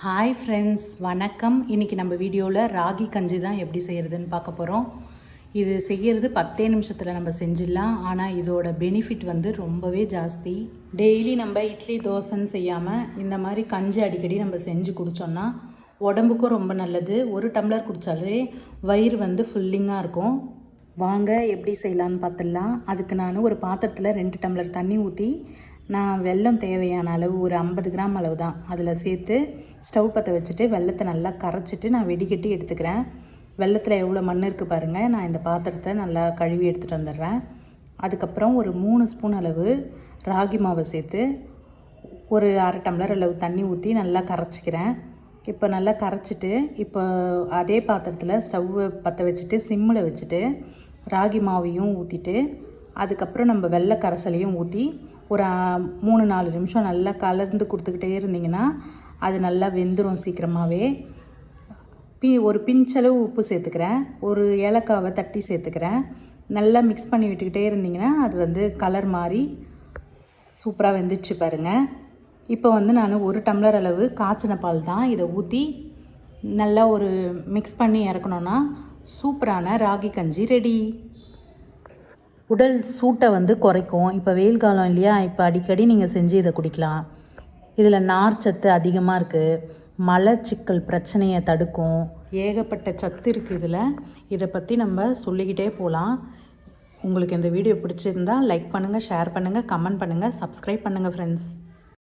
Hi friends, வணக்கம். இன்றைக்கி நம்ம வீடியோவில் ராகி கஞ்சி தான் எப்படி செய்கிறதுன்னு பார்க்க போகிறோம். இது செய்கிறது 10 நிமிஷத்தில் நம்ம செஞ்சிடலாம். ஆனால் இதோட பெனிஃபிட் வந்து ரொம்பவே ஜாஸ்தி. டெய்லி நம்ம இட்லி தோசைன்னு செய்யாமல் இந்த மாதிரி கஞ்சி அடிக்கடி நம்ம செஞ்சு குடித்தோன்னா உடம்புக்கும் ரொம்ப நல்லது. ஒரு டம்ளர் குடித்தாலே வயிறு வந்து ஃபுல்லிங்காக இருக்கும். வாங்க எப்படி செய்யலான்னு பார்த்துடலாம். அதுக்கு நான் ஒரு பாத்திரத்தில் 2 டம்ளர் தண்ணி ஊற்றி நான் வெல்லம் தேவையான அளவு ஒரு 50 கிராம் அளவு தான் அதில் சேர்த்து ஸ்டவ் பற்ற வச்சுட்டு வெல்லத்தை நல்லா கரைச்சிட்டு நான் வெடிக்கட்டி எடுத்துக்கிறேன். வெல்லத்தில் எவ்வளோ மண் இருக்குது பாருங்கள். நான் இந்த பாத்திரத்தை நல்லா கழுவி எடுத்துகிட்டு வந்துடுறேன். அதுக்கப்புறம் ஒரு 3 ஸ்பூன் அளவு ராகி மாவை சேர்த்து ஒரு அரை டம்ளர் அளவு தண்ணி ஊற்றி நல்லா கரைச்சிக்கிறேன். இப்போ நல்லா கரைச்சிட்டு இப்போ அதே பாத்திரத்தில் ஸ்டவ்வை பற்ற வச்சுட்டு சிம்மில் வச்சுட்டு ராகி மாவையும் ஊற்றிட்டு அதுக்கப்புறம் நம்ம வெள்ளை கரைசலையும் ஊற்றி ஒரு 3-4 நிமிஷம் நல்லா கலர்ந்து கொடுத்துக்கிட்டே இருந்திங்கன்னா அது நல்லா வெந்துடும் சீக்கிரமாகவே. ஒரு பிஞ்சளவு உப்பு சேர்த்துக்கிறேன். ஒரு ஏலக்காவை தட்டி சேர்த்துக்கிறேன். நல்லா மிக்ஸ் பண்ணி விட்டுக்கிட்டே இருந்திங்கன்னா அது வந்து கலர் மாறி சூப்பராக வெந்துச்சு பாருங்கள். இப்போ வந்து நான் ஒரு டம்ளர் அளவு காய்ச்சின பால் தான் இதை ஊற்றி நல்லா ஒரு மிக்ஸ் பண்ணி இறக்கணுன்னா சூப்பரான ராகி கஞ்சி ரெடி. உடல் சூட்டை வந்து குறைக்கும். இப்போ வெயில் காலம் இல்லையா, இப்போ அடிக்கடி நீங்கள் செஞ்சு இதை குடிக்கலாம். இதில் நார்ச்சத்து அதிகமாக இருக்குது. மலச்சிக்கல் பிரச்சனையை தடுக்கும். ஏகப்பட்ட சத்து இருக்குது இதில். இதை பற்றி நம்ம சொல்லிக்கிட்டே போகலாம். உங்களுக்கு இந்த வீடியோ பிடிச்சிருந்தால் லைக் பண்ணுங்கள், ஷேர் பண்ணுங்கள், கமெண்ட் பண்ணுங்கள், சப்ஸ்கிரைப் பண்ணுங்கள் ஃப்ரெண்ட்ஸ்.